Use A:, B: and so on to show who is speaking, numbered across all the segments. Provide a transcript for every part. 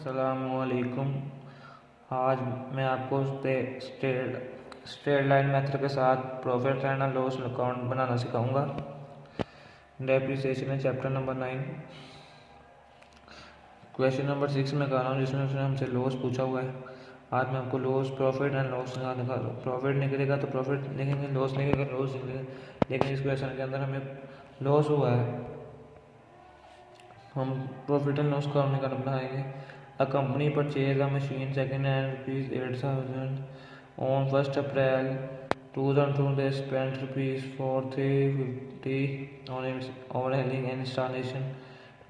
A: अस्सलामुअलैकुम। आज मैं आपको स्ट्रेट लाइन मेथड के साथ प्रॉफिट एंड लॉस अकाउंट बनाना सिखाऊंगा। डेप्रिसिएशन है चैप्टर नंबर 9, क्वेश्चन नंबर 6 में कर रहा हूँ, जिसमें उसने हमसे लॉस पूछा हुआ है। आज मैं आपको लॉस, प्रॉफिट एंड लॉस निकाल। प्रॉफिट निकलेगा तो प्रॉफिट लिखेंगे, लॉस निकलेगा लॉस निकलेगा। लेकिन इस क्वेश्चन के अंदर हमें लॉस हुआ है, हम प्रॉफिट एंड लॉस अकाउंट निकाल बनाएंगे। A company purchased a machine second hand ₹8,000 on 1st April 2002. They spent ₹450 on its overhauling and installation.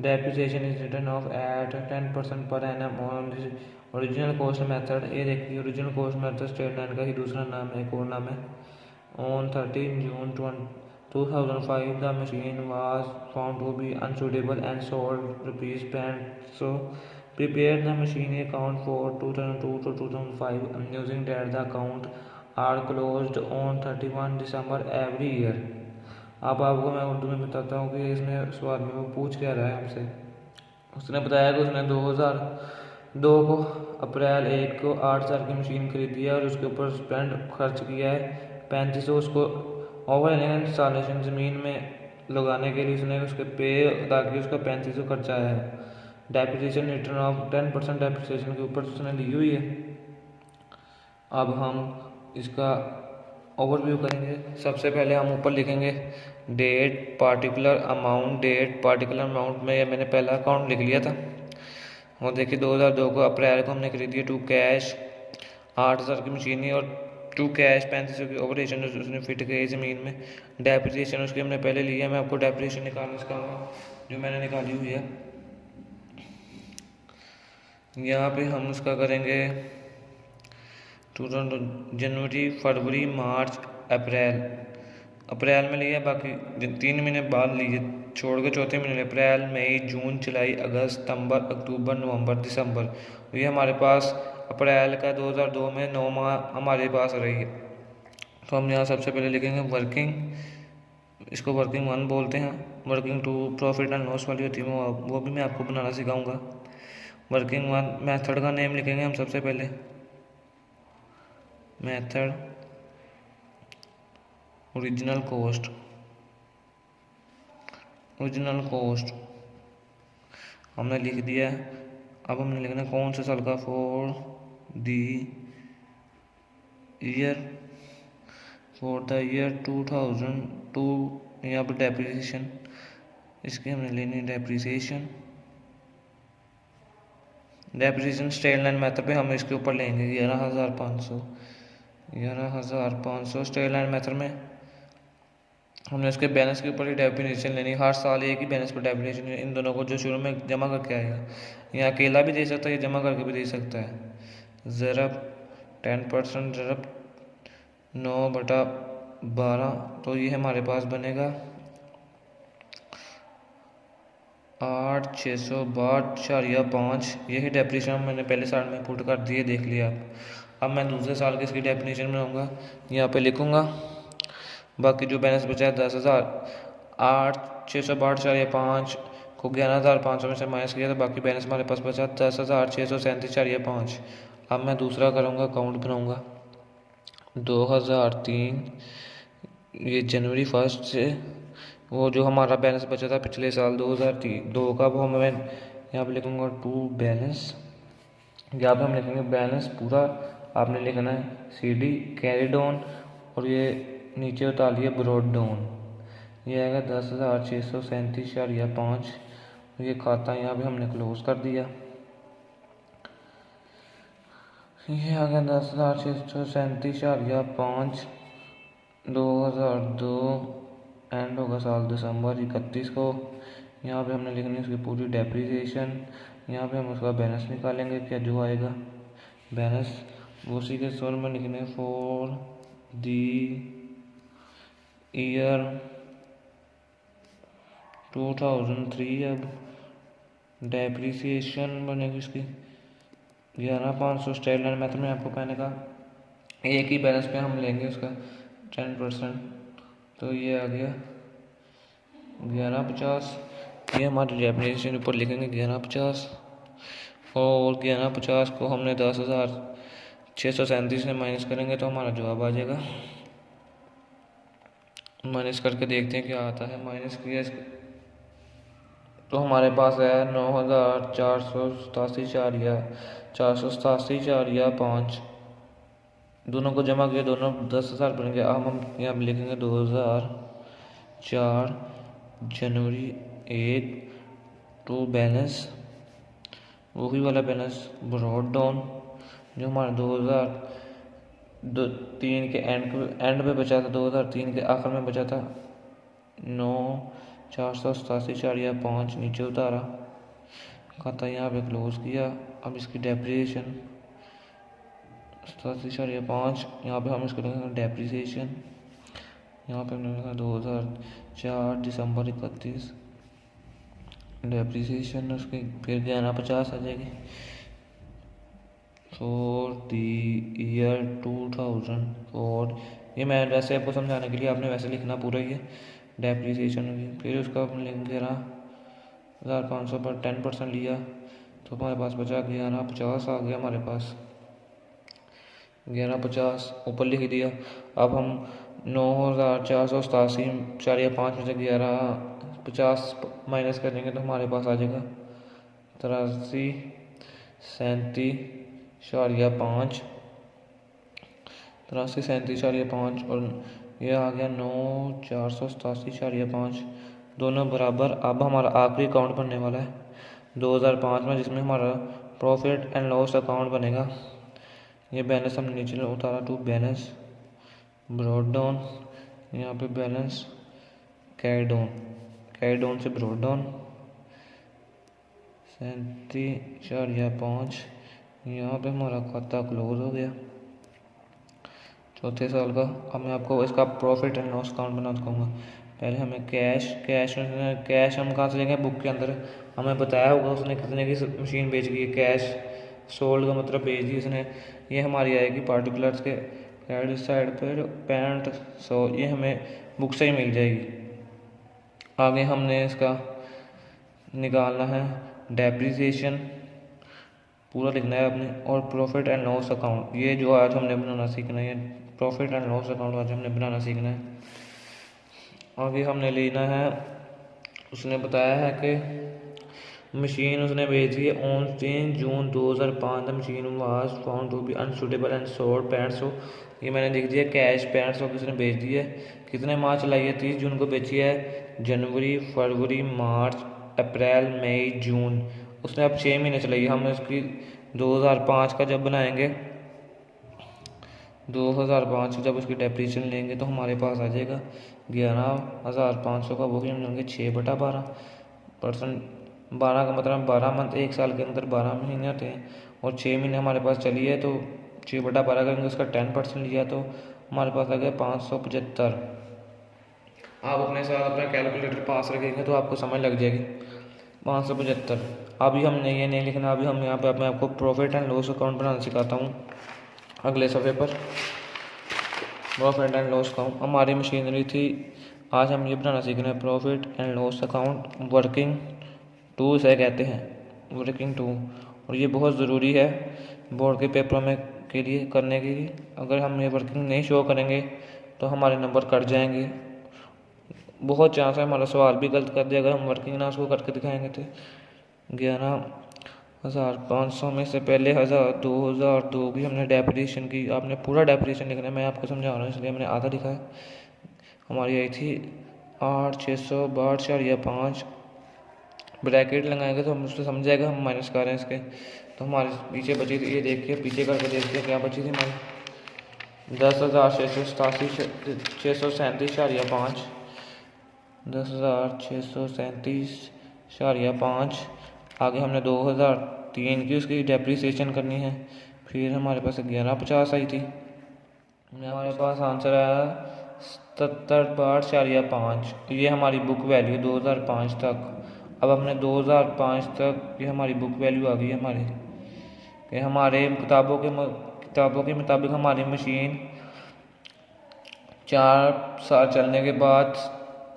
A: Depreciation is written off at 10% per annum on the original cost method. ये देखिए, original cost method state line का ही दूसरा नाम है, एक और नाम है। On 13 June 2005, the machine was found to be unsuitable and sold rupees spent. So prepare the machine account for 2002 to 2005, using that the account are closed on 31 December every year. अब आपको मैं उर्दू में बताता हूँ कि इसमें सवाल में वो पूछ क्या रहा है हमसे। उसने बताया कि उसने 2002 को अप्रैल 1 को 8,000 की मशीन खरीदी है और उसके ऊपर खर्च किया है 3500। उसको ओवर इंस्टॉलेशन ज़मीन में लगाने के लिए उसने उसके पे ताकि उसका 3500 खर्चा है। डेप्रिसिएशन रिटर्न ऑफ 10% डेप्रिसिएशन के ऊपर उसने ली हुई है। अब हम इसका ओवरव्यू करेंगे। सबसे पहले हम ऊपर लिखेंगे date particular amount. Date particular amount में मैंने पहला अकाउंट लिख लिया था। और देखिए 2002 को अप्रैल को हमने खरीदी है टू कैश 8,000 की मशीन है और टू कैश 3500 की ऑपरेशन उसने फिट की ज़मीन में। डेप्रिसिएशन उसकी हमने पहले लिया है। मैं आपको डेप्रिसिएशन निकालना सिखाऊंगा जो मैंने निकाली हुई है। यहाँ पे हम उसका करेंगे जनवरी, फरवरी, मार्च, अप्रैल में लिया, बाकी 3 महीने बाद लिए छोड़ के चौथे महीने अप्रैल, मई, जून, जुलाई, अगस्त, सितंबर, अक्टूबर, नवंबर, दिसंबर। ये हमारे पास अप्रैल का 2002 में 9 माह हमारे पास रही है। तो हम यहाँ सबसे पहले लिखेंगे वर्किंग, इसको वर्किंग 1 बोलते हैं। वर्किंग 2 प्रॉफिट एंड लॉस वाली होती है, वो भी मैं आपको बनाना सिखाऊंगा। वर्किंग 1 मेथड का नेम लिखेंगे हम सबसे पहले, मेथड ओरिजिनल कॉस्ट हमने लिख दिया है। अब हमने लिखना कौन से साल का, फॉर द ईयर 2002। यहाँ पर डेप्रिसिएशन इसकी हमने लेनी है डेप्रिसिएशन स्ट्रेट लाइन मेथड पे हम इसके ऊपर लेंगे 11,500 स्ट्रेट लाइन मेथड में हमने इसके बैलेंस के ऊपर ही डेप्रिसिएशन लेनी। हर साल एक ही बैलेंस पर डेप्रिसिएशन इन दोनों को जो शुरू में जमा करके आएगा। यहाँ अकेला भी दे सकता है, जमा करके भी दे सकता है। ज़रब 10% ज़रब 9/12, तो ये हमारे पास बनेगा 8,662.5। यही डेप्रिसिएशन मैंने पहले साल में पुट कर दिए, देख लिया आप। अब मैं दूसरे साल की इसकी डेफिनेशन बनाऊंगा, यहाँ पे लिखूंगा। बाकी जो बैलेंस बचा है 10,000, 8,662.5 को 11,500 में से माइनस किया तो बाकी बैलेंस हमारे पास बचा 10,637.5। अब मैं दूसरा करूँगा, अकाउंट बनाऊँगा 2003, ये जनवरी 1 से वो जो हमारा बैलेंस बचा था पिछले साल 2002 का, वो मैं यहाँ पे लिखूँगा टू बैलेंस। यहाँ पे हम लिखेंगे बैलेंस पूरा, आपने लिखना है CD कैरिड ऑन और ये नीचे उतार लिया ब्रॉड डाउन। ये आएगा 10,637.5। ये खाता यहाँ पे हमने क्लोज कर दिया। ये आ गया 10,637.5। 2002 एंड होगा साल दिसंबर 31 को। यहाँ पे हमने लिखनी है उसकी पूरी डेप्रिसिएशन। यहाँ पे हम उसका बैलेंस निकालेंगे, क्या जो आएगा बैलेंस उसी के सोल में लिखने फॉर दी ईयर 2003। अब डेप्रिसिएशन बनेगी इसकी 11,500 स्ट्रेट लाइन मेथड में आपको कहने का एक ही बैलेंस पे हम लेंगे उसका 10%, तो ये आ गया 1150। ये हमारे डेप्रिसिएशन ऊपर लिखेंगे 1150 और 1150 को हमने 10,637 से माइनस करेंगे तो हमारा जवाब आ जाएगा। माइनस करके देखते हैं क्या आता है। माइनस किया तो हमारे पास है 9,487 4 या 5, दोनों को जमा किया दोनों 10,000 बनेंगे। अब हम यहाँ लिखेंगे 2004 जनवरी 1 टू बैलेंस, वही वाला बैलेंस ब्रॉड डाउन जो हमारा 2003 के एंड पे बचा था, 2003 के आखिर में बचा था 9,487 या 5 नीचे उतारा, खाता यहाँ पे क्लोज किया। अब इसकी डेप्रिसिएशन 87.5, यहाँ पे हम इसको लिखेंगे डेप्रिसिएशन, यहाँ पे हमने लिखा 2004 दिसंबर 31 डेप्रिसिएशन, उसकी फिर 1150 आ जाएगी फॉर द ईयर 2004। ये मैं वैसे आपको समझाने के लिए आपने वैसे लिखना पूरा ही है डेप्रिसिएशन की। फिर उसका हमने लिख 11,500 पर 10% लिया तो हमारे पास बचा 1150 आ गया हमारे पास। 1150 ऊपर लिख दिया। अब हम 9,487 4 या 5 में से 1150 माइनस करेंगे तो हमारे पास आ जाएगा 83.37 83.37 और यह आ गया 9,487 दोनों बराबर। अब हमारा आखिरी अकाउंट बनने वाला है 2005 में, जिसमें हमारा प्रॉफिट एंड लॉस अकाउंट बनेगा। ये बैलेंस हमने नीचे उतारा टू बैलेंस ब्रॉड डाउन, यहाँ पे बैलेंस कैरी डाउन से ब्रॉड डाउन 37.5, यहाँ पे हमारा खाता क्लोज हो गया चौथे साल का। अब मैं आपको इसका प्रॉफिट एंड लॉस अकाउंट बना दूँगा। पहले हमें कैश हम कहाँ से लेंगे, बुक के अंदर हमें बताया होगा उसने कितने की मशीन बेच गई है। कैश सोल्ड का मतलब बेच दी उसने, ये हमारी आएगी पार्टिकुलर्स के क्रेडिट साइड पर 6500, ये हमें बुक से ही मिल जाएगी। आगे हमने इसका निकालना है डेप्रिसिएशन पूरा लिखना है आपने, और प्रॉफिट एंड लॉस अकाउंट, ये जो आज हमने बनाना सीखना है, प्रॉफिट एंड लॉस अकाउंट आज हमने बनाना सीखना है। आगे हमने लेना है, उसने बताया है कि मशीन उसने बेच दी है on 3 June 2005, the machine was found to be unsuitable and sold 6500, ये मैंने लिख दिया कैश 6500 की उसने बेच दी है। कितने माह चलाई है, 30 जून को बेची है, जनवरी फरवरी मार्च अप्रैल मई जून, उसने अब 6 महीने चलाई है। हम इसकी 2005 का जब बनाएंगे, 2005 जब उसकी डेप्रिसिएशन लेंगे तो हमारे पास आ जाएगा 11,500 का, वही हम लेंगे 6/12%। 12 का मतलब 12 मंथ, एक साल के अंदर 12 महीने आते हैं और 6 महीने हमारे पास चली है, तो 6/12 करेंगे, उसका 10% लिया तो हमारे पास आ गया 575। आप अपने साथ अपना कैलकुलेटर पास रखेंगे तो आपको समझ लग जाएगी 575। अभी हमने ये नहीं लिखना, अभी हम यहाँ पे मैं आपको प्रॉफिट एंड लॉस अकाउंट बनाना सिखाता हूँ अगले सफ़े पर। प्रॉफिट एंड लॉस अकाउंट हमारी मशीनरी थी, आज हम ये बनाना सीख रहे हैं profit and loss account. Working to इसे कहते हैं, वर्किंग टू, और ये बहुत ज़रूरी है बोर्ड के पेपरों में के लिए करने के लिए। अगर हम ये वर्किंग नहीं शो करेंगे तो हमारे नंबर कट जाएंगे, बहुत चांस है हमारा सवाल भी गलत कर दिया अगर हम वर्किंग ना उसको करके दिखाएंगे। तो 11,500 में से पहले 2002 की हमने डेप्रिसिएशन की, आपने पूरा डेप्रिसिएशन लिखना है, मैं आपको समझा रहा हूँ इसलिए मैंने आधा लिखा है। हमारी आई थी 8,662.5, ब्रैकेट लगाएंगे तो हम उससे समझ जाएगा हम माइनस कर रहे हैं इसके। तो हमारे पीछे बची थी, ये देखिए पीछे करके देखते हैं क्या बची थी हमारी, 10,637.5, 10,637.5। आगे हमने 2003 की उसकी डेप्रिसिएशन करनी है, फिर हमारे पास 1150 आई थी, हमारे पास आंसर आया 77.5, ये हमारी बुक वैल्यू 2005 तक। अब हमने 2005 तक ये हमारी बुक वैल्यू आ गई है हमारी, कि हमारे किताबों के मुताबिक हमारी मशीन 4 साल चलने के बाद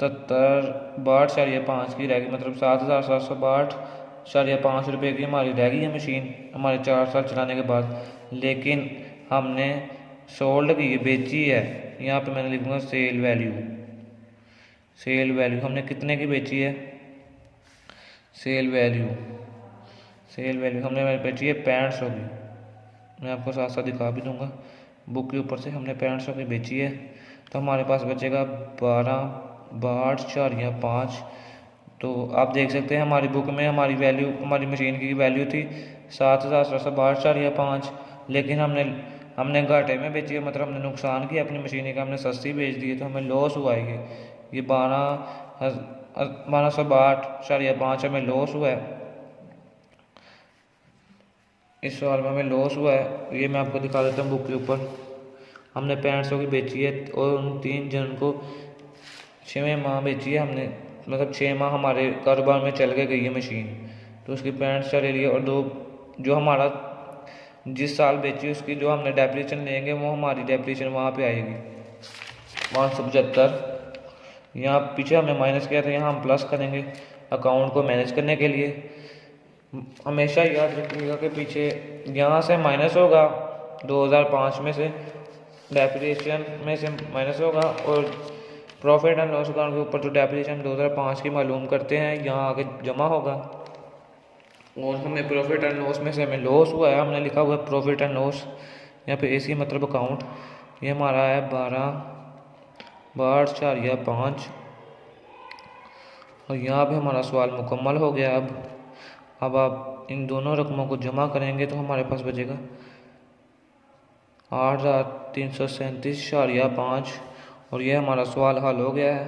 A: 77.5 की रहेगी, मतलब 7,762 ₹8.5 की हमारी रह गई है मशीन हमारे 4 साल चलाने के बाद, लेकिन हमने सोल्ड की बेची है। यहाँ पे मैंने लिखूँगा सेल वैल्यू। सेल वैल्यू हमने कितने की बेची है? सेल वैल्यू हमने बेची है 6500 की। मैं आपको साथ साथ दिखा भी दूंगा, बुक के ऊपर से हमने 6500 की बेची है। तो हमारे पास बचेगा 12/5। तो आप देख सकते हैं हमारी बुक में हमारी वैल्यू, हमारी मशीन की वैल्यू थी 7,762.5, लेकिन हमने घाटे में बेची है, मतलब हमने नुकसान किया अपनी मशीन का, हमने सस्ती बेच दी है, तो हमें लॉस हुआ है। ये 12,162.5 हमें लॉस हुआ है। इस साल में हमें लॉस हुआ है। ये मैं आपको दिखा देता हूँ बुक के ऊपर। हमने 6500 की बेची है और उन 3 जन को 6वें माह बेची है हमने, मतलब 6 माह हमारे कारोबार में चल के गई है मशीन, तो उसकी 65 चले लिए। और जो हमारा जिस साल बेची उसकी जो हमने डेप्रिसिएशन लेंगे वो हमारी डेप्रिसिएशन वहाँ पे आएगी 575। यहाँ पीछे हमने माइनस किया था, यहाँ हम प्लस करेंगे अकाउंट को मैनेज करने के लिए। हमेशा याद रखिएगा कि पीछे यहाँ से माइनस होगा 2005 में से, डेप्रिसिएशन में से माइनस होगा, और प्रॉफिट एंड लॉस अकाउंट के ऊपर जो डेप्रिसिएशन 2005 की मालूम करते हैं यहाँ आगे जमा होगा। और हमें प्रॉफिट एंड लॉस में से हमें लॉस हुआ है, हमने लिखा हुआ है प्रॉफिट एंड लॉस यहाँ पे AC मतलब अकाउंट। ये हमारा है 12/5। और यहाँ पे हमारा सवाल मुकम्मल हो गया। अब आप इन दोनों रकमों को जमा करेंगे तो हमारे पास बचेगा 8,337.5, और ये हमारा सवाल हल हो गया है।